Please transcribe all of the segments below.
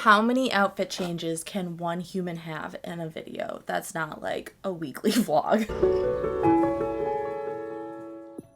How many outfit changes can one human have in a video? That's not like a weekly vlog.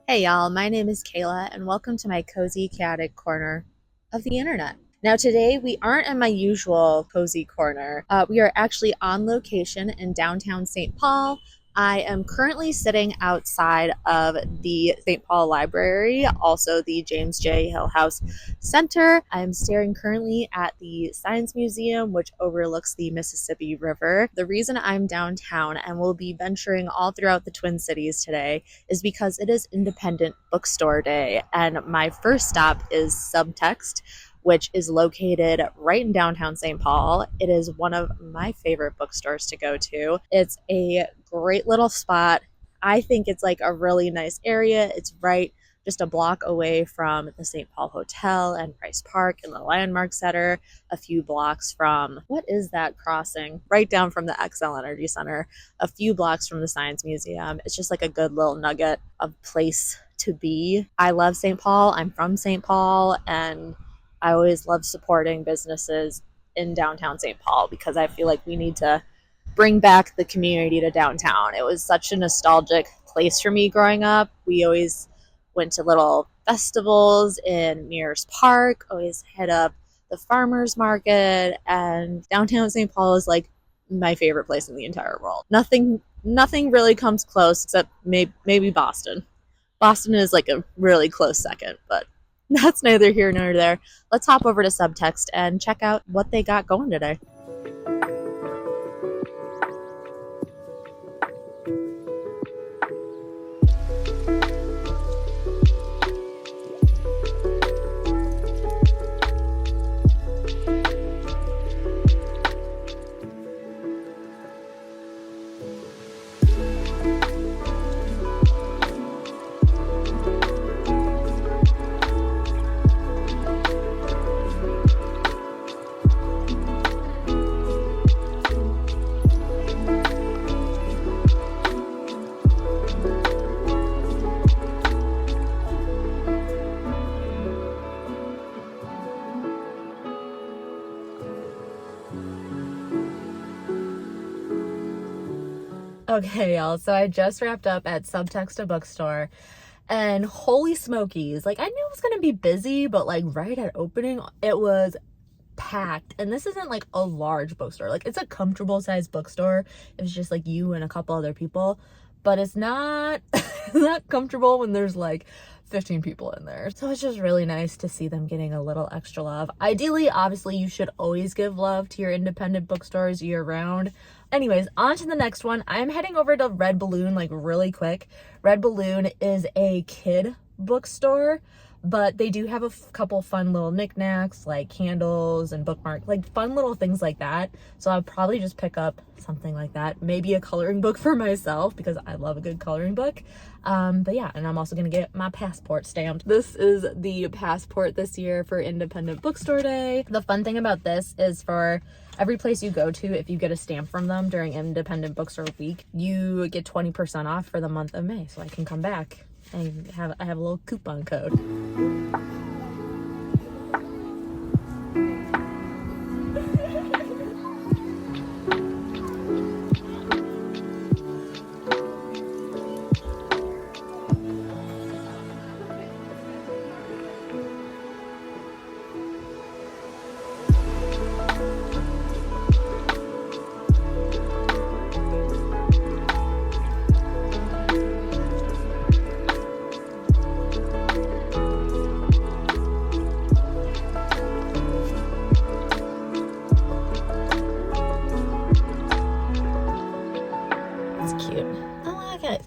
Hey y'all, my name is Kayla and welcome to my cozy chaotic corner of the internet. Now today we aren't in my usual cozy corner. We are actually on location in downtown St. Paul. I am currently sitting outside of the St. Paul Library, also the James J. Hillhouse Center. I'm staring currently at the Science Museum, which overlooks the Mississippi River. The reason I'm downtown and will be venturing all throughout the Twin Cities today is because it is Independent Bookstore Day, and my first stop is Subtext, which is located right in downtown St. Paul. It is one of my favorite bookstores to go to. It's a great little spot. I think it's like a really nice area. It's right just a block away from the St. Paul Hotel and Price Park and the Landmark Center, a few blocks from, what is that crossing? Right down from the XL Energy Center, a few blocks from the Science Museum. It's just like a good little nugget of place to be. I love St. Paul. I'm from St. Paul, and I always love supporting businesses in downtown St. Paul because I feel like we need to bring back the community to downtown. It was such a nostalgic place for me growing up. We always went to little festivals in Mears Park, always hit up the farmers market, and downtown St. Paul is like my favorite place in the entire world. Nothing really comes close except maybe Boston. Boston is like a really close second, but that's neither here nor there. Let's hop over to Subtext and check out what they got going today. Okay, y'all, so I just wrapped up at Subtext, a bookstore, and holy smokies, like I knew it was gonna be busy, but like right at opening, it was packed. And this isn't like a large bookstore, like it's a comfortable sized bookstore. It was just like you and a couple other people, but it's not not comfortable when there's like 15 people in there. So it's just really nice to see them getting a little extra love. Ideally, obviously, you should always give love to your independent bookstores year round. Anyways, on to the next one. I'm heading over to Red Balloon like really quick. Red Balloon is a kid bookstore, but they do have a couple fun little knickknacks like candles and bookmarks, like fun little things like that. So I'll probably just pick up something like that, maybe a coloring book for myself because I love a good coloring book. But yeah, and I'm also gonna get my passport stamped. This is the passport this year for Independent Bookstore Day. The fun thing about this is for every place you go to, if you get a stamp from them during Independent Bookstore Week, you get 20% off for the month of May. So I can come back and I have a little coupon code.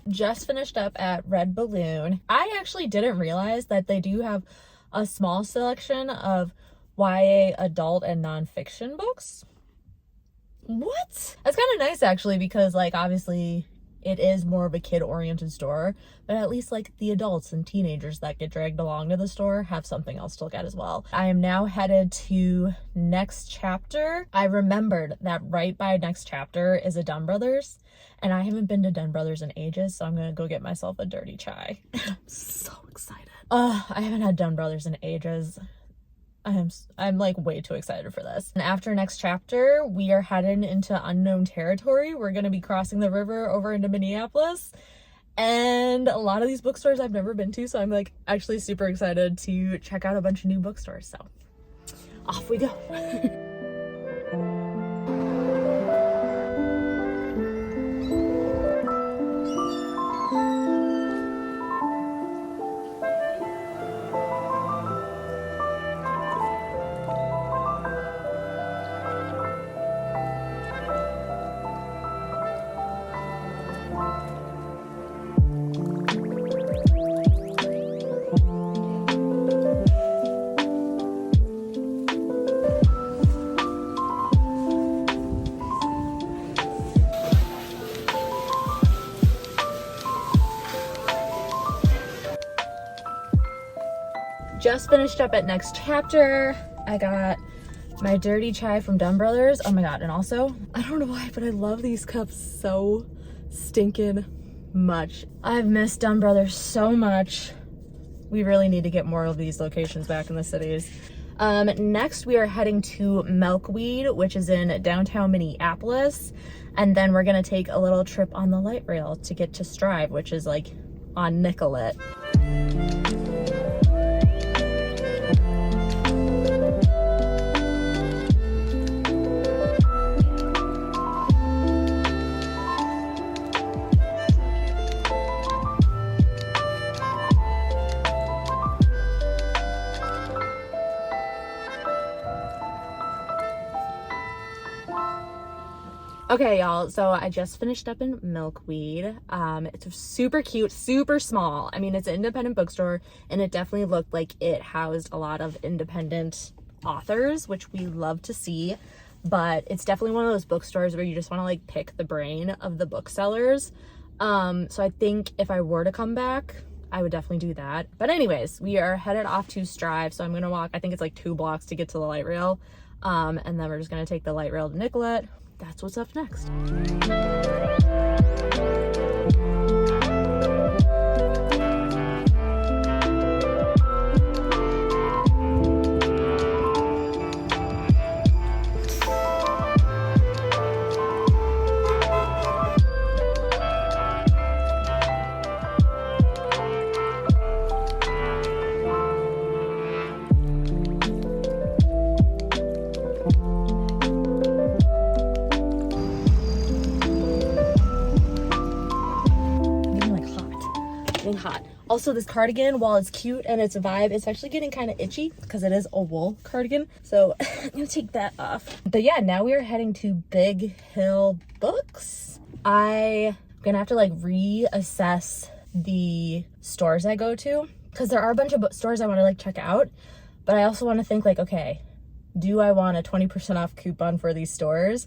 Just finished up at Red Balloon. I actually didn't realize that they do have a small selection of YA adult and nonfiction books. What? That's kind of nice actually, because like obviously it is more of a kid-oriented store, but at least like the adults and teenagers that get dragged along to the store have something else to look at as well. I am now headed to Next Chapter. I remembered that right by Next Chapter is a Dunn Brothers, and I haven't been to Dunn Brothers in ages, so I'm gonna go get myself a dirty chai. I'm so excited. I haven't had Dunn Brothers in ages. I'm like way too excited for this. And after next chapter, we are heading into unknown territory. We're going to be crossing the river over into Minneapolis. And a lot of these bookstores I've never been to, so I'm like actually super excited to check out a bunch of new bookstores. So off we go. Just finished up at next chapter. I got my dirty chai from Dunn Brothers. Oh my god, and also, I don't know why, but I love these cups so stinking much. I've missed Dunn Brothers so much. We really need to get more of these locations back in the cities. Next, we are heading to Milkweed, which is in downtown Minneapolis. And then we're gonna take a little trip on the light rail to get to Strive, which is like on Nicollet. Okay, y'all, so I just finished up in Milkweed. It's super cute, super small. I mean, it's an independent bookstore, and it definitely looked like it housed a lot of independent authors, which we love to see. But it's definitely one of those bookstores where you just want to like pick the brain of the booksellers. So I think if I were to come back, I would definitely do that. But anyways, we are headed off to Strive, so I'm gonna walk, I think it's like 2 blocks to get to the light rail. And then we're just gonna take the light rail to Nicollet. That's what's up next. Hot. Also, this cardigan, while it's cute and it's a vibe, it's actually getting kind of itchy because it is a wool cardigan. So I'm gonna take that off. But yeah, now we are heading to Big Hill Books. I'm gonna have to like reassess the stores I go to because there are a bunch of bookstores I want to like check out. But I also want to think like, okay, do I want a 20% off coupon for these stores?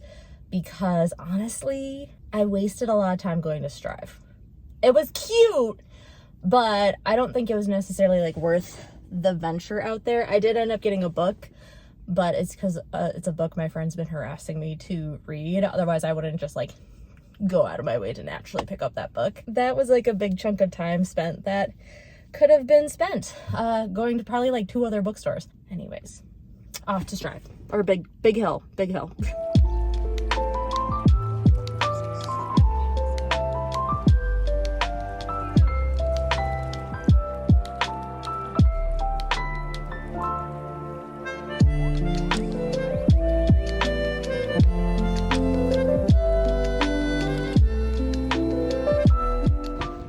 Because honestly, I wasted a lot of time going to Strive. It was cute, but I don't think it was necessarily like worth the venture out there. I did end up getting a book, but it's because it's a book my friend's been harassing me to read. Otherwise, I wouldn't just like go out of my way to naturally pick up that book. That was like a big chunk of time spent that could have been spent going to probably like 2 other bookstores. Anyways, off to Strive, or Big Hill.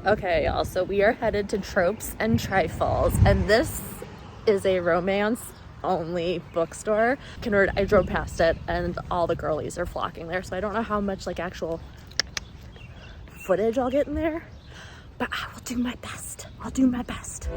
Okay, y'all, so we are headed to Tropes and Trifles, and this is a romance-only bookstore. I drove past it, and all the girlies are flocking there, so I don't know how much, like, actual footage I'll get in there, but I will do my best. I'll do my best.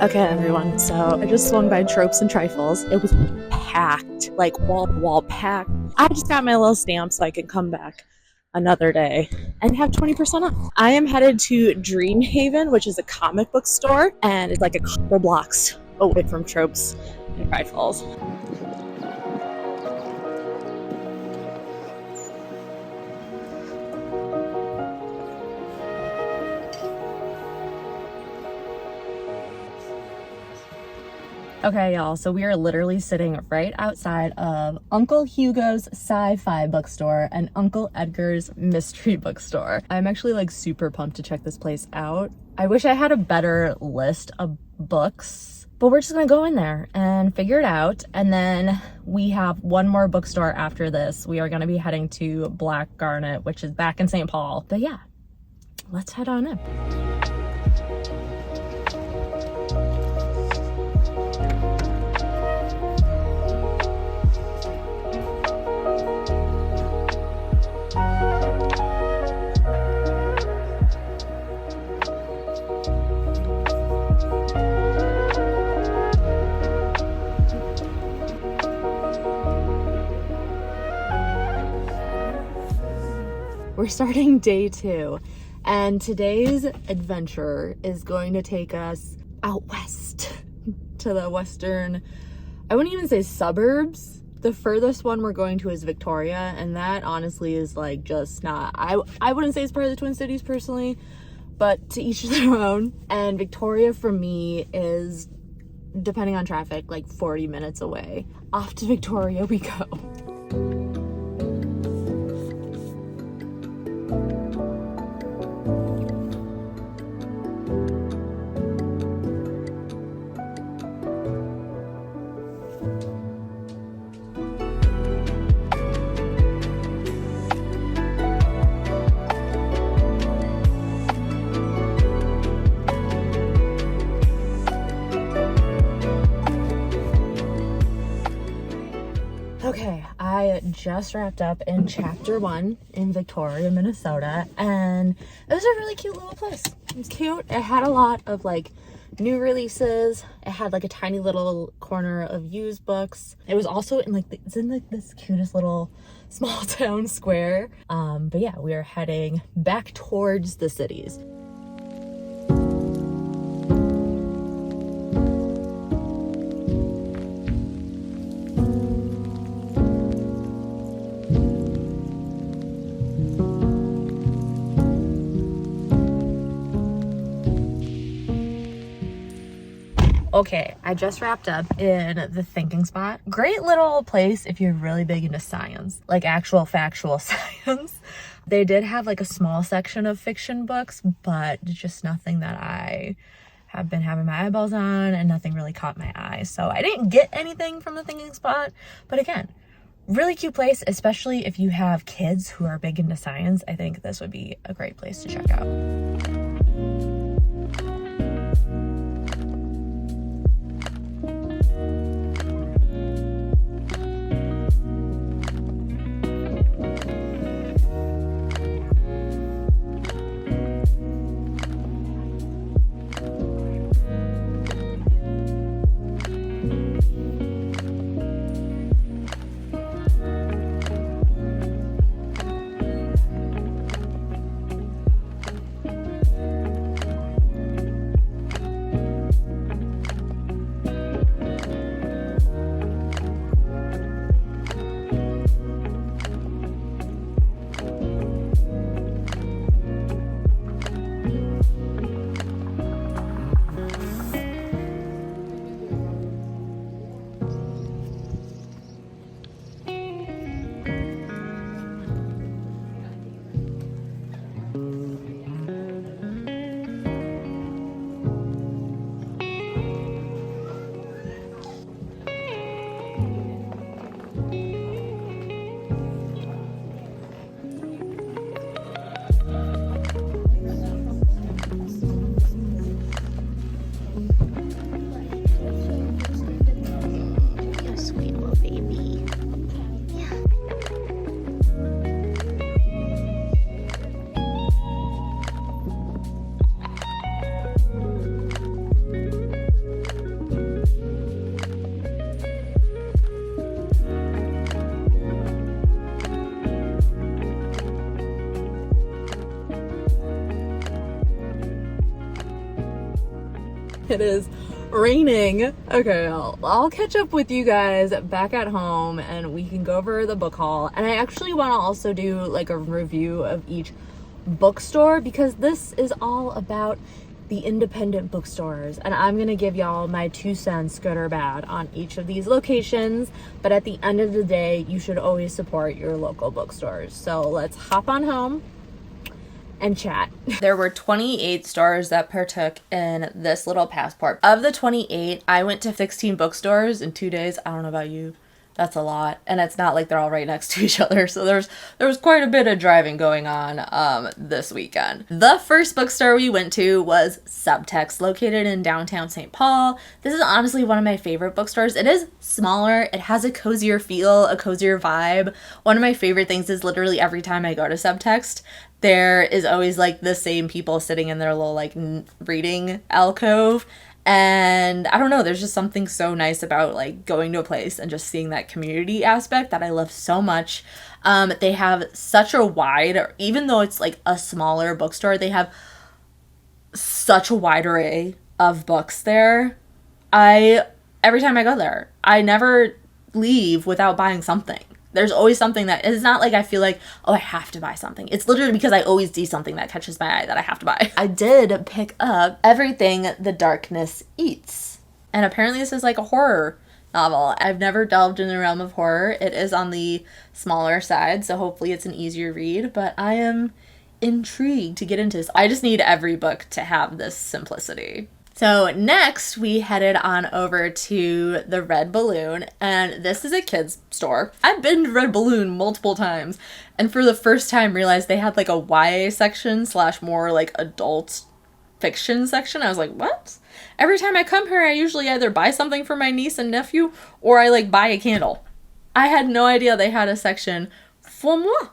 Okay, everyone, so I just swung by Tropes and Trifles. It was packed, like wall to wall packed. I just got my little stamp so I can come back another day and have 20% off. I am headed to Dreamhaven, which is a comic book store, and it's like a couple blocks away from Tropes in Pride Falls. Okay, y'all, so we are literally sitting right outside of Uncle Hugo's sci-fi bookstore and Uncle Edgar's mystery bookstore. I'm actually like super pumped to check this place out. I wish I had a better list of books, but we're just gonna go in there and figure it out. And then we have one more bookstore after this. We are gonna be heading to Black Garnet, which is back in St. Paul. But yeah, let's head on in. We're starting day 2, and today's adventure is going to take us out west to the western, I wouldn't even say suburbs. The furthest one we're going to is Victoria, and that honestly is like just not, I wouldn't say it's part of the Twin Cities personally, but to each their own. And Victoria for me is, depending on traffic, like 40 minutes away. Off to Victoria we go. Okay, I just wrapped up in chapter 1 in Victoria, Minnesota, and it was a really cute little place. It was cute. It had a lot of like new releases. It had like a tiny little corner of used books. It was also in like it's in like this cutest little small town square. But yeah, we are heading back towards the cities. Okay, I just wrapped up in the Thinking Spot. Great little place if you're really big into science, like actual factual science. They did have like a small section of fiction books, but just nothing that I have been having my eyeballs on, and nothing really caught my eye. So I didn't get anything from the Thinking Spot, but again, really cute place, especially if you have kids who are big into science. I think this would be a great place to check out. It is raining. Okay, I'll catch up with you guys back at home and we can go over the book haul. And I actually want to also do like a review of each bookstore because this is all about the independent bookstores, and I'm gonna give y'all my 2 cents, good or bad, on each of these locations. But at the end of the day, you should always support your local bookstores. So let's hop on home and chat. There were 28 stores that partook in this little passport. Of the 28, I went to 16 bookstores in 2 days. I don't know about you. That's a lot. And it's not like they're all right next to each other. So there was quite a bit of driving going on this weekend. The first bookstore we went to was Subtext, located in downtown St. Paul. This is honestly one of my favorite bookstores. It is smaller. It has a cozier feel, a cozier vibe. One of my favorite things is literally every time I go to Subtext, there is always like the same people sitting in their little like reading alcove. And I don't know, there's just something so nice about like going to a place and just seeing that community aspect that I love so much. They have such a wide, even though it's like a smaller bookstore, they have such a wide array of books there. Every time I go there, I never leave without buying something. There's always something that it's not like I feel like, oh, I have to buy something. It's literally because I always see something that catches my eye that I have to buy. I did pick up Everything the Darkness Eats. And apparently this is like a horror novel. I've never delved in the realm of horror. It is on the smaller side, so hopefully it's an easier read, but I am intrigued to get into this. I just need every book to have this simplicity. So next we headed on over to the Red Balloon, and this is a kids store. I've been to Red Balloon multiple times, and for the first time realized they had like a YA section / more like adult fiction section. I was like, what? Every time I come here, I usually either buy something for my niece and nephew or I like buy a candle. I had no idea they had a section for moi.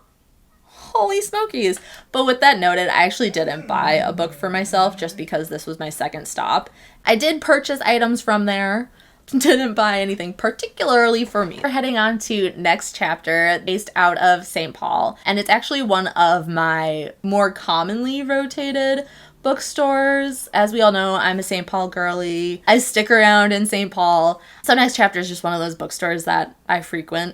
Holy smokies. But with that noted, I actually didn't buy a book for myself just because this was my second stop. I did purchase items from there. Didn't buy anything particularly for me. We're heading on to next chapter, based out of St. Paul. And it's actually one of my more commonly rotated bookstores. As we all know, I'm a St. Paul girly. I stick around in St. Paul. So next chapter is just one of those bookstores that I frequently.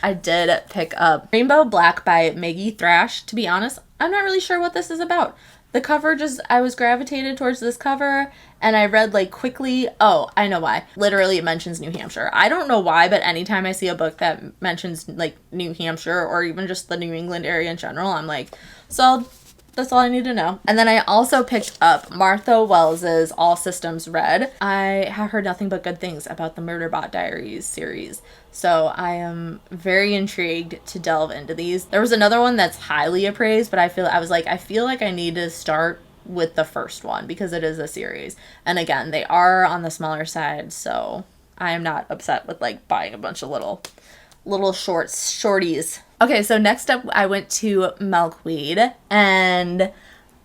I did pick up Rainbow Black by Maggie Thrash. To be honest, I'm not really sure what this is about. The cover I was gravitated towards this cover and I read like quickly. Oh, I know why. Literally it mentions New Hampshire. I don't know why, but anytime I see a book that mentions like New Hampshire or even just the New England area in general, I'm like, so that's all I need to know. And then I also picked up Martha Wells's All Systems Red. I have heard nothing but good things about the Murderbot Diaries series, so I am very intrigued to delve into these. There was another one that's highly appraised, but I feel like I need to start with the first one because it is a series. And again, they are on the smaller side, so I am not upset with like buying a bunch of little shorties. Okay, so next up I went to Milkweed, and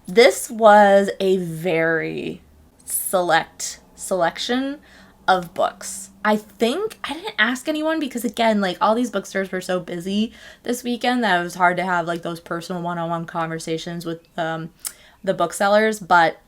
this was a very selection of books. I think I didn't ask anyone because again, like all these bookstores were so busy this weekend that it was hard to have like those personal one-on-one conversations with the booksellers, but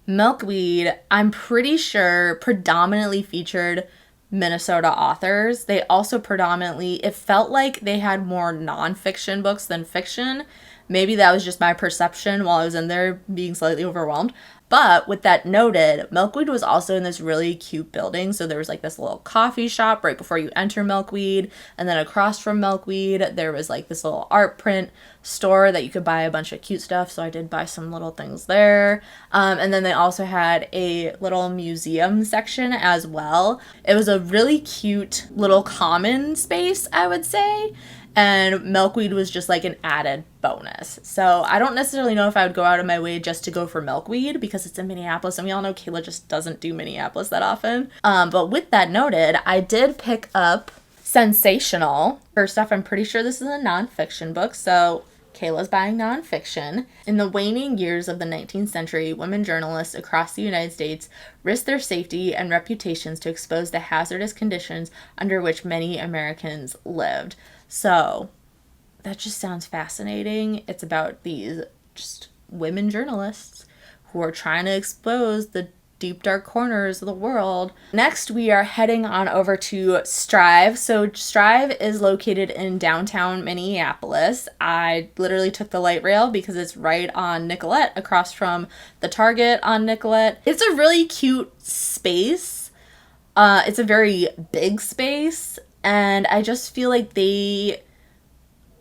Milkweed, I'm pretty sure predominantly featured Minnesota authors. They also it felt like they had more nonfiction books than fiction. Maybe that was just my perception while I was in there being slightly overwhelmed. But with that noted, Milkweed was also in this really cute building. So there was like this little coffee shop right before you enter Milkweed. And then across from Milkweed, there was like this little art print store that you could buy a bunch of cute stuff. So I did buy some little things there. And then they also had a little museum section as well. It was a really cute little common space, I would say. And Milkweed was just like an added bonus. So I don't necessarily know if I would go out of my way just to go for Milkweed because it's in Minneapolis, and we all know Kayla just doesn't do Minneapolis that often. But with that noted, I did pick up Sensational. First off, I'm pretty sure this is a nonfiction book, so Kayla's buying nonfiction. In the waning years of the 19th century, women journalists across the United States risked their safety and reputations to expose the hazardous conditions under which many Americans lived. So that just sounds fascinating. It's about these just women journalists who are trying to expose the deep dark corners of the world. Next, we are heading on over to Strive. So Strive is located in downtown Minneapolis. I literally took the light rail because it's right on Nicollet, across from the Target on Nicollet. It's a really cute space. It's a very big space, and I just feel like they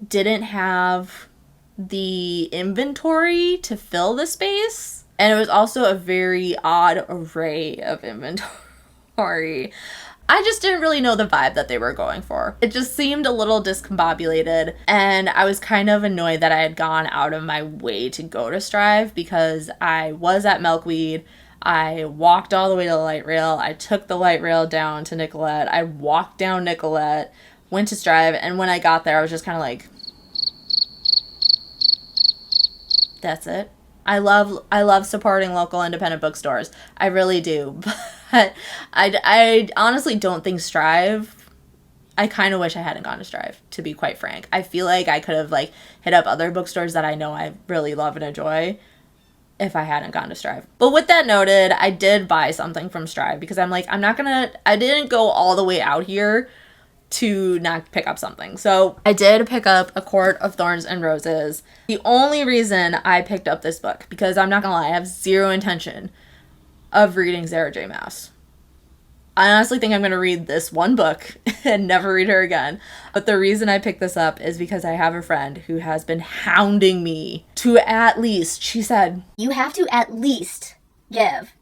didn't have the inventory to fill the space. And it was also a very odd array of inventory. I just didn't really know the vibe that they were going for. It just seemed a little discombobulated, and I was kind of annoyed that I had gone out of my way to go to Strive because I was at Milkweed. I walked all the way to the light rail. I took the light rail down to Nicollet. I walked down Nicollet, went to Strive, and when I got there, I was just kind of like, that's it. I love supporting local independent bookstores. I really do. But I honestly don't think Strive, I kind of wish I hadn't gone to Strive, to be quite frank. I feel like I could have like hit up other bookstores that I know I really love and enjoy if I hadn't gone to Strive. But with that noted, I did buy something from Strive because I'm like, I didn't go all the way out here to not pick up something. So I did pick up A Court of Thorns and Roses. The only reason I picked up this book, because I'm not gonna lie, I have zero intention of reading Sarah J. Maas. I honestly think I'm gonna read this one book and never read her again. But the reason I picked this up is because I have a friend who has been hounding me to at least, she said, you have to at least give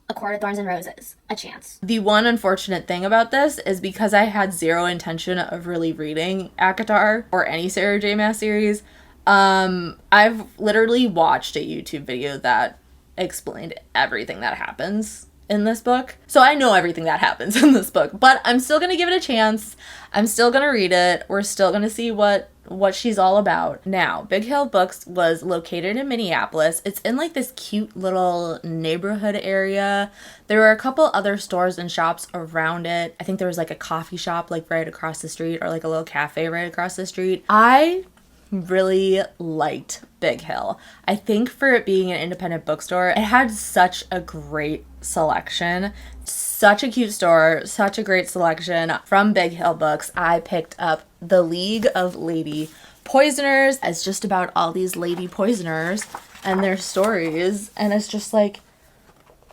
A Court of Thorns and Roses a chance. The one unfortunate thing about this is because I had zero intention of really reading ACOTAR or any Sarah J. Maas series, I've literally watched a YouTube video that explained everything that happens in this book. So I know everything that happens in this book, but I'm still going to give it a chance. I'm still going to read it. We're still going to see what she's all about. Now, Big Hill Books was located in Minneapolis. It's in like this cute little neighborhood area. There were a couple other stores and shops around it. I think there was like a coffee shop like right across the street, or like a little cafe right across the street. I really liked Big Hill. I think for it being an independent bookstore, it had such a great selection. Such a cute store, such a great selection. From Big Hill Books, I picked up The League of Lady Poisoners. It's just about all these lady poisoners and their stories, and it's just like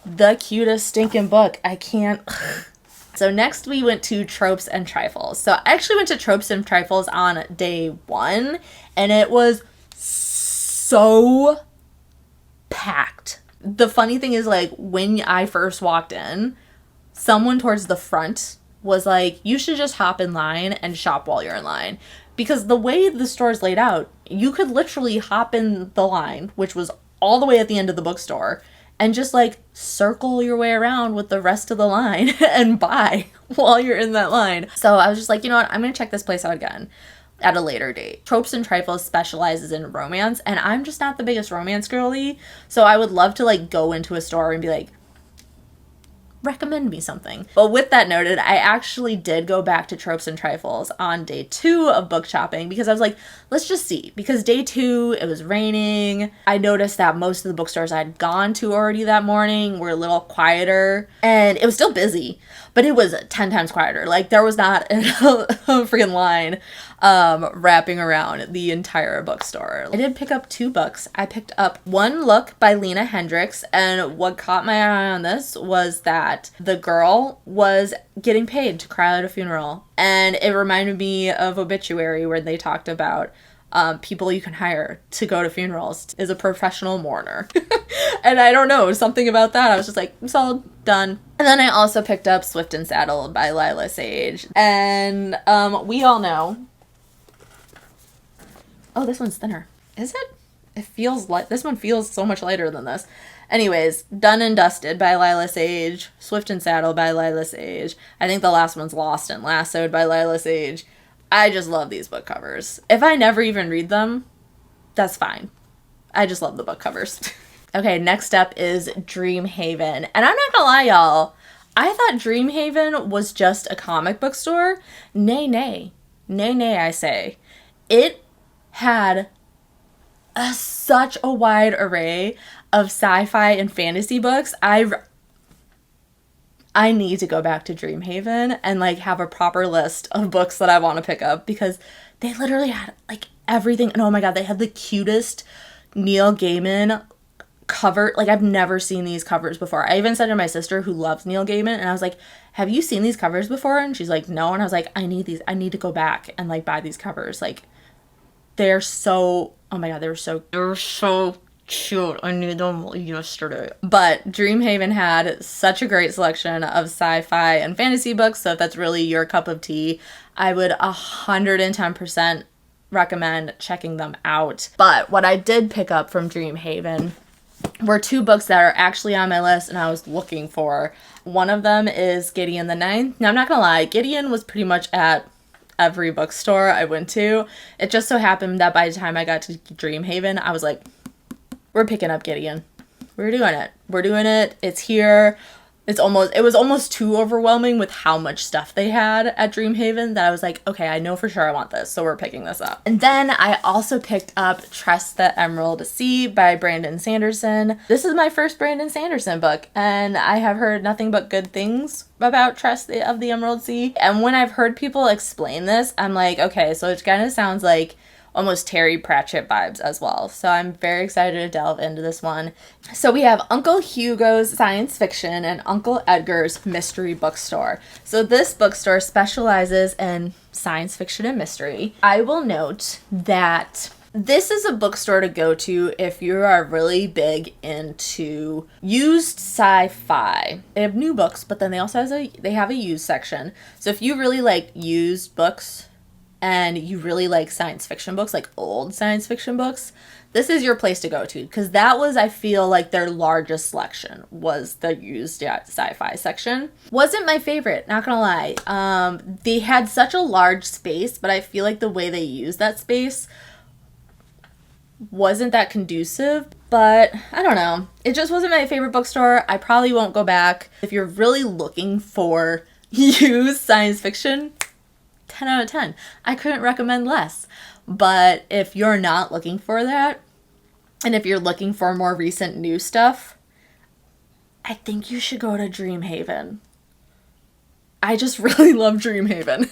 the cutest stinking book. I can't. So next we went to Tropes and Trifles. So I actually went to Tropes and Trifles on day one, and it was so packed. The funny thing is, like, when I first walked in, someone towards the front was like, you should just hop in line and shop while you're in line. Because the way the store is laid out, you could literally hop in the line, which was all the way at the end of the bookstore, and just like circle your way around with the rest of the line and buy while you're in that line. So I was just like, you know what, I'm going to check this place out again at a later date. Tropes and Trifles specializes in romance, and I'm just not the biggest romance girly. So I would love to like go into a store and be like, recommend me something. But with that noted, I actually did go back to Tropes and Trifles on day 2 of book shopping because I was like, let's just see. Because day 2, it was raining. I noticed that most of the bookstores I'd gone to already that morning were a little quieter, and it was still busy, but it was 10 times quieter. Like, there was not a freaking line wrapping around the entire bookstore. I did pick up 2 books. I picked up One Look by Lena Hendricks, and what caught my eye on this was that the girl was getting paid to cry at a funeral, and it reminded me of Obituary, where they talked about people you can hire to go to funerals is a professional mourner. And I don't know, something about that, I was just like, it's all done. And then I also picked up Swift and Saddled by Lila Sage, and we all know. Oh, this one's thinner. Is it? It feels like this one feels so much lighter than this. Anyways, Done and Dusted by Lila Sage, Swift and Saddle by Lila Sage. I think the last one's Lost and Lassoed by Lila Sage. I just love these book covers. If I never even read them, that's fine. I just love the book covers. Okay, next up is Dreamhaven. And I'm not gonna lie, y'all. I thought Dreamhaven was just a comic book store. Nay, nay. Nay, nay, I say. It had such a wide array of sci-fi and fantasy books. I need to go back to Dreamhaven and like have a proper list of books that I want to pick up, because they literally had like everything. And oh my god, they had the cutest Neil Gaiman cover. Like, I've never seen these covers before. I even said to my sister, who loves Neil Gaiman, and I was like, have you seen these covers before? And she's like, no. And I was like, I need these. I need to go back and like buy these covers. Like, they're so, oh my god, they're so cute. I knew them yesterday. But Dreamhaven had such a great selection of sci-fi and fantasy books, so if that's really your cup of tea, I would 110% recommend checking them out. But what I did pick up from Dreamhaven were 2 books that are actually on my list and I was looking for. One of them is Gideon the Ninth. Now, I'm not gonna lie, Gideon was pretty much at every bookstore I went to. It just so happened that by the time I got to Dreamhaven, I was like, we're picking up Gideon. We're doing it. We're doing it. It's here. It was almost too overwhelming with how much stuff they had at Dreamhaven that I was like, okay, I know for sure I want this, so we're picking this up. And then I also picked up Trust the Emerald Sea by Brandon Sanderson. This is my first Brandon Sanderson book, and I have heard nothing but good things about Trust of the Emerald Sea. And when I've heard people explain this, I'm like, okay, so it kind of sounds like almost Terry Pratchett vibes as well. So I'm very excited to delve into this one. So we have Uncle Hugo's Science Fiction and Uncle Edgar's Mystery Bookstore. So this bookstore specializes in science fiction and mystery. I will note that this is a bookstore to go to if you are really big into used sci-fi. They have new books, but then they also have a used section. So if you really like used books, and you really like science fiction books, like old science fiction books, this is your place to go to, because that was, I feel like, their largest selection was the used sci-fi section. Wasn't my favorite, not gonna lie. They had such a large space, but I feel like the way they used that space wasn't that conducive, but I don't know. It just wasn't my favorite bookstore. I probably won't go back. If you're really looking for used science fiction, 10 out of 10. I couldn't recommend less. But if you're not looking for that, and if you're looking for more recent new stuff, I think you should go to Dreamhaven. I just really love Dreamhaven.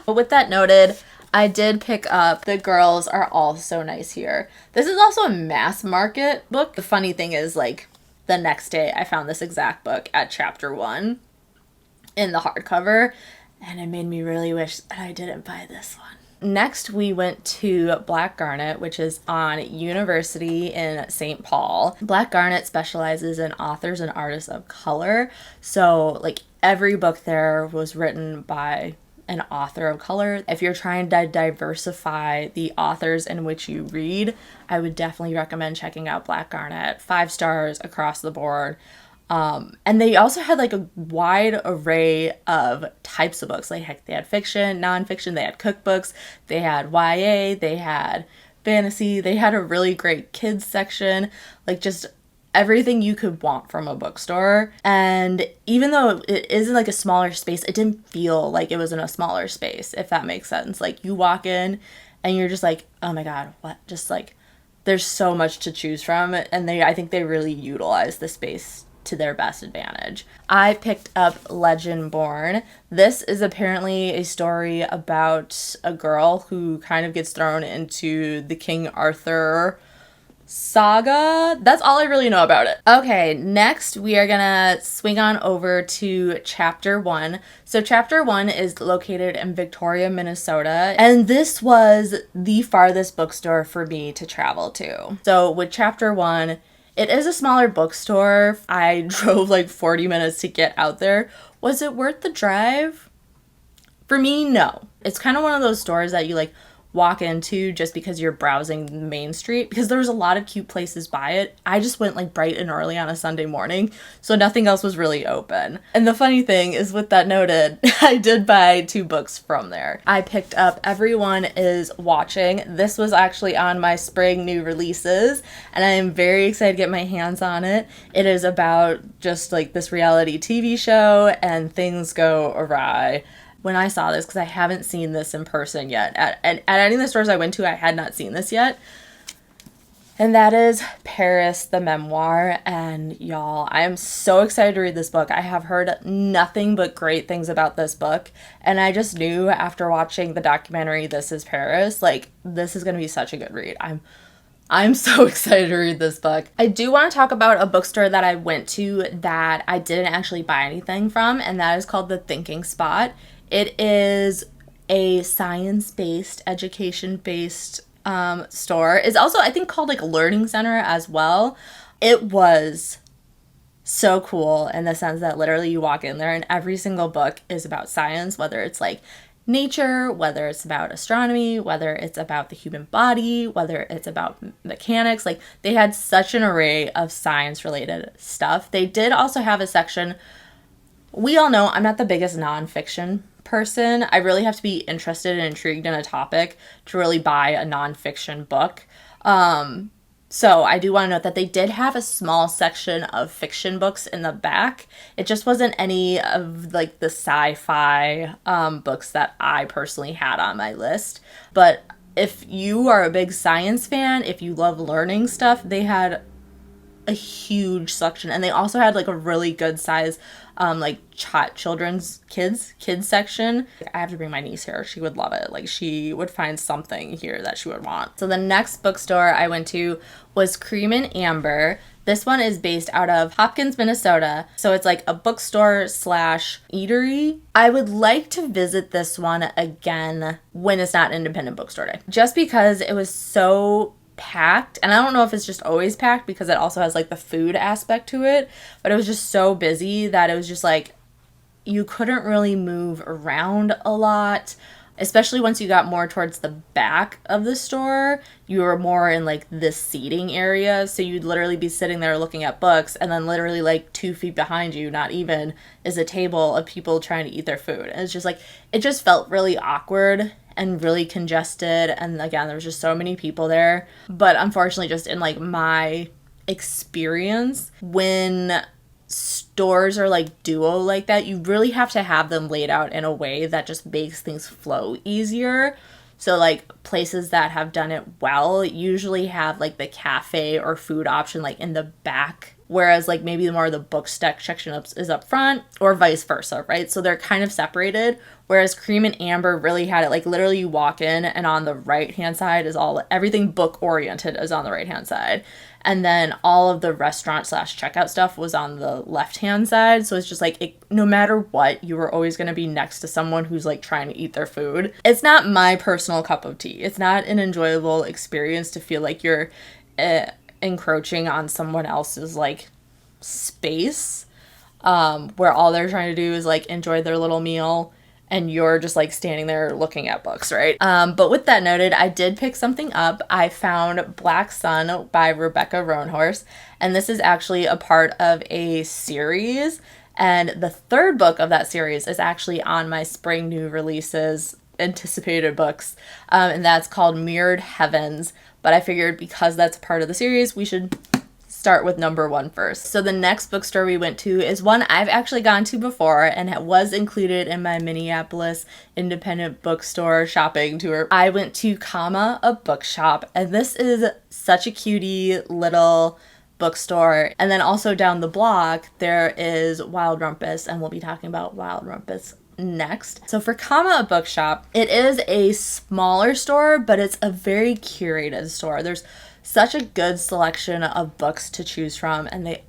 But with that noted, I did pick up The Girls Are All So Nice Here. This is also a mass market book. The funny thing is, like, the next day I found this exact book at chapter 1 in the hardcover, and it made me really wish that I didn't buy this one. Next, we went to Black Garnet, which is on University in St. Paul. Black Garnet specializes in authors and artists of color. So, like, every book there was written by an author of color. If you're trying to diversify the authors in which you read, I would definitely recommend checking out Black Garnet. 5 stars across the board. And they also had like a wide array of types of books. Like, heck, they had fiction, nonfiction, they had cookbooks, they had YA, they had fantasy, they had a really great kids section, like just everything you could want from a bookstore. And even though it isn't like a smaller space, it didn't feel like it was in a smaller space, if that makes sense. Like, you walk in and you're just like, oh my god, what? Just like, there's so much to choose from. And I think they really utilize the space to their best advantage. I picked up Legendborn. This is apparently a story about a girl who kind of gets thrown into the King Arthur saga. That's all I really know about it. Okay, next we are gonna swing on over to chapter 1. So chapter 1 is located in Victoria, Minnesota, and this was the farthest bookstore for me to travel to. So with chapter 1, it is a smaller bookstore. I drove like 40 minutes to get out there. Was it worth the drive? For me, no. It's kind of one of those stores that you like walk into just because you're browsing Main Street, because there's a lot of cute places by it. I just went like bright and early on a Sunday morning, so nothing else was really open. And the funny thing is, with that noted, I did buy 2 books from there. I picked up Everyone Is Watching. This was actually on my spring new releases, and I am very excited to get my hands on it. It is about just like this reality TV show and things go awry. When I saw this, because I haven't seen this in person yet, at any of the stores I went to, I had not seen this yet. and that is Paris, the memoir. And y'all, I am so excited to read this book. I have heard nothing but great things about this book, and I just knew after watching the documentary This Is Paris, like, this is going to be such a good read. I'm so excited to read this book. I do want to talk about a bookstore that I went to that I didn't actually buy anything from, and that is called The Thinking Spot. It is a science-based, education-based store. It's also, I think, called like a learning center as well. It was so cool in the sense that literally you walk in there and every single book is about science, whether it's like nature, whether it's about astronomy, whether it's about the human body, whether it's about mechanics. Like, they had such an array of science related stuff. They did also have a section. We all know I'm not the biggest nonfiction person. I really have to be interested and intrigued in a topic to really buy a nonfiction book. So I do want to note that they did have a small section of fiction books in the back. It just wasn't any of like the sci-fi books that I personally had on my list. But if you are a big science fan, if you love learning stuff, they had a huge section. And they also had like a really good size children's kids section. I have to bring my niece here. She would love it. Like, she would find something here that she would want. So the next bookstore I went to was Cream and Amber. This one is based out of Hopkins, Minnesota. So it's like a bookstore / eatery. I would like to visit this one again when it's not independent bookstore day, just because it was so packed. And I don't know if it's just always packed because it also has like the food aspect to it, but it was just so busy that it was just like you couldn't really move around a lot, especially once you got more towards the back of the store. You were more in like this seating area, so you'd literally be sitting there looking at books, and then literally like 2 feet behind you, not even, is a table of people trying to eat their food. And it's just like, it just felt really awkward and really congested, and again, there was just so many people there. But unfortunately, just in like my experience, when stores are like duo like that, you really have to have them laid out in a way that just makes things flow easier. So like places that have done it well usually have like the cafe or food option like in the back, whereas like maybe more of the book section is up front, or vice versa, right? So they're kind of separated, whereas Cream and Amber really had it like literally you walk in and on the right hand side is everything book oriented is on the right hand side, and then all of the restaurant / checkout stuff was on the left hand side. So it's just like no matter what, you were always going to be next to someone who's like trying to eat their food. It's not my personal cup of tea. It's not an enjoyable experience to feel like you're encroaching on someone else's like space, where all they're trying to do is like enjoy their little meal and you're just like standing there looking at books, right? But with that noted, I did pick something up. I found Black Sun by Rebecca Roanhorse, and this is actually a part of a series, and the third book of that series is actually on my spring new releases anticipated books, and that's called Mirrored Heavens. But I figured because that's part of the series, we should start with number 1 first. So the next bookstore we went to is one I've actually gone to before, and it was included in my Minneapolis independent bookstore shopping tour. I went to Comma, a bookshop, and this is such a cutie little bookstore. And then also down the block there is Wild Rumpus, and we'll be talking about Wild Rumpus next. So for Comma, a bookshop, it is a smaller store, but it's a very curated store. There's such a good selection of books to choose from, and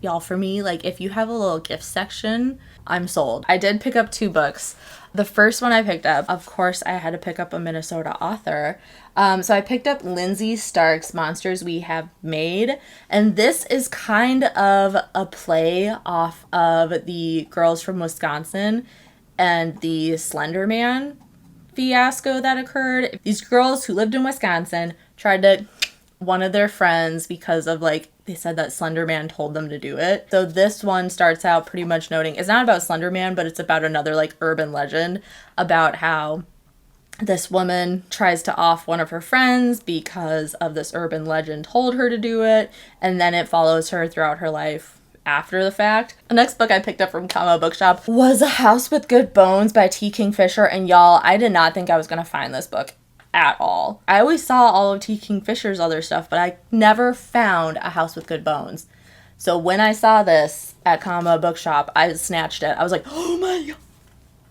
y'all, for me, like, if you have a little gift section, I'm sold. I did pick up 2 books. The first one I picked up, of course, I had to pick up a Minnesota author. So I picked up Lindsay Stark's Monsters We Have Made, and this is kind of a play off of the Girls from Wisconsin and the Slender Man fiasco that occurred. These girls who lived in Wisconsin tried to one of their friends because of like, they said that Slender Man told them to do it. So this one starts out pretty much noting it's not about Slender Man, but it's about another like urban legend about how this woman tries to off one of her friends because of this urban legend told her to do it, and then it follows her throughout her life after the fact. The next book I picked up from Comma Bookshop was A House with Good Bones by T. Kingfisher, and y'all, I did not think I was gonna find this book at all. I always saw all of T. Kingfisher's other stuff, but I never found A House with Good Bones. So when I saw this at Comma Bookshop, I snatched it. I was like, oh my God,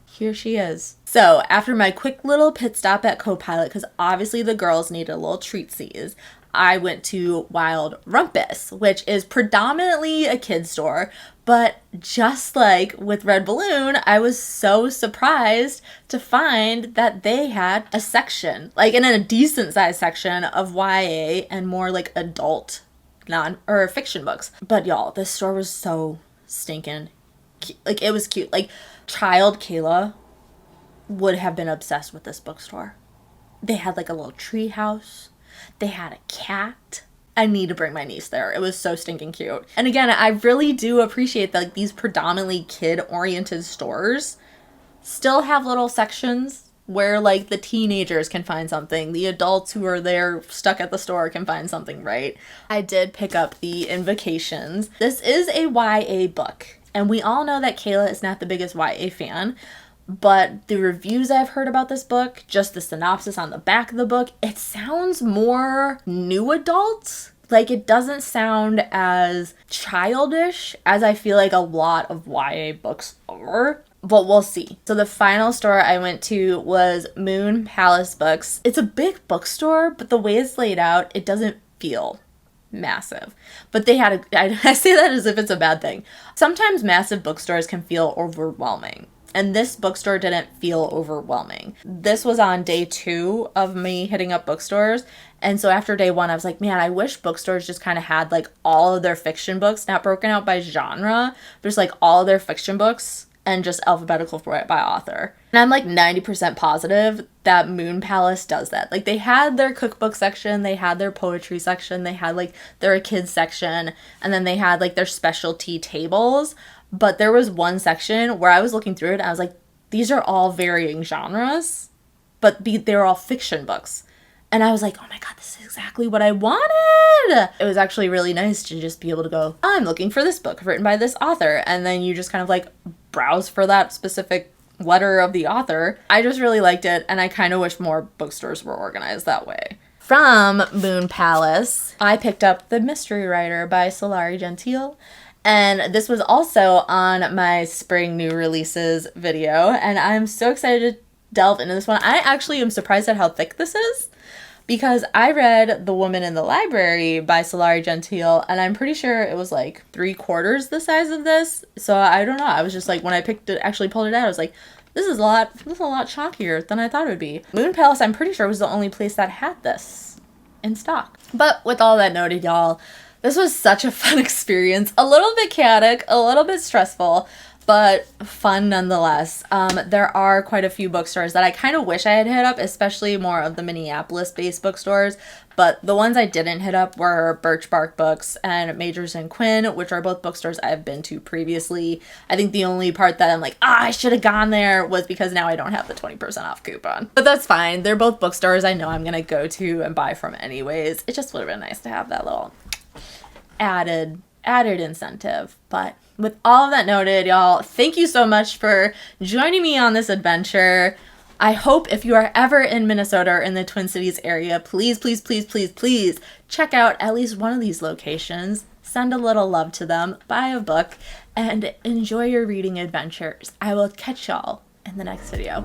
here she is. So after my quick little pit stop at Copilot, because obviously the girls needed a little treatsies, I went to Wild Rumpus, which is predominantly a kid's store. But just like with Red Balloon, I was so surprised to find that they had a section, like in a decent sized section of YA and more like adult fiction books. But y'all, this store was so stinking cute. Like, it was cute. Like, child Kayla would have been obsessed with this bookstore. They had like a little tree house. They had a cat. I need to bring my niece there. It was so stinking cute. And again, I really do appreciate that, like, these predominantly kid-oriented stores still have little sections where, like, the teenagers can find something. The adults who are there stuck at the store can find something, right? I did pick up the Invocations. This is a YA book. And we all know that Kayla is not the biggest YA fan. But the reviews I've heard about this book, just the synopsis on the back of the book, it sounds more new adult. Like, it doesn't sound as childish as I feel like a lot of YA books are. But we'll see. So the final store I went to was Moon Palace Books. It's a big bookstore, but the way it's laid out, it doesn't feel massive. But they had I say that as if it's a bad thing. Sometimes massive bookstores can feel overwhelming. And this bookstore didn't feel overwhelming. This was on day 2 of me hitting up bookstores. And so after day 1, I was like, man, I wish bookstores just kind of had like all of their fiction books, not broken out by genre, but just like all of their fiction books and just alphabetical by author. And I'm like 90% positive that Moon Palace does that. Like, they had their cookbook section, they had their poetry section, they had like their kids section, and then they had like their specialty tables. But there was one section where I was looking through it and I was like, these are all varying genres, but they're all fiction books. And I was like, oh my God, this is exactly what I wanted. It was actually really nice to just be able to go, I'm looking for this book written by this author. And then you just kind of like browse for that specific letter of the author. I just really liked it. And I kind of wish more bookstores were organized that way. From Moon Palace, I picked up The Mystery Writer by Solari Gentile. And this was also on my spring new releases video. And I'm so excited to delve into this one. I actually am surprised at how thick this is, because I read The Woman in the Library by Solari Gentile, and I'm pretty sure it was like 3/4 the size of this. So I don't know. I was just like, when I actually pulled it out, I was like, this is a lot chunkier than I thought it would be. Moon Palace, I'm pretty sure, was the only place that had this in stock. But with all that noted, y'all, this was such a fun experience. A little bit chaotic, a little bit stressful, but fun nonetheless. There are quite a few bookstores that I kind of wish I had hit up, especially more of the Minneapolis-based bookstores. But the ones I didn't hit up were Birch Bark Books and Majors and Quinn, which are both bookstores I've been to previously. I think the only part that I'm like, I should have gone there was because now I don't have the 20% off coupon. But that's fine. They're both bookstores I know I'm going to go to and buy from anyways. It just would have been nice to have that little added incentive. But with all of that noted, y'all, thank you so much for joining me on this adventure. I hope if you are ever in Minnesota or in the Twin Cities area, please check out at least one of these locations. Send a little love to them, buy a book, and enjoy your reading adventures. I will catch y'all in the next video.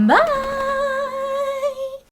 Bye!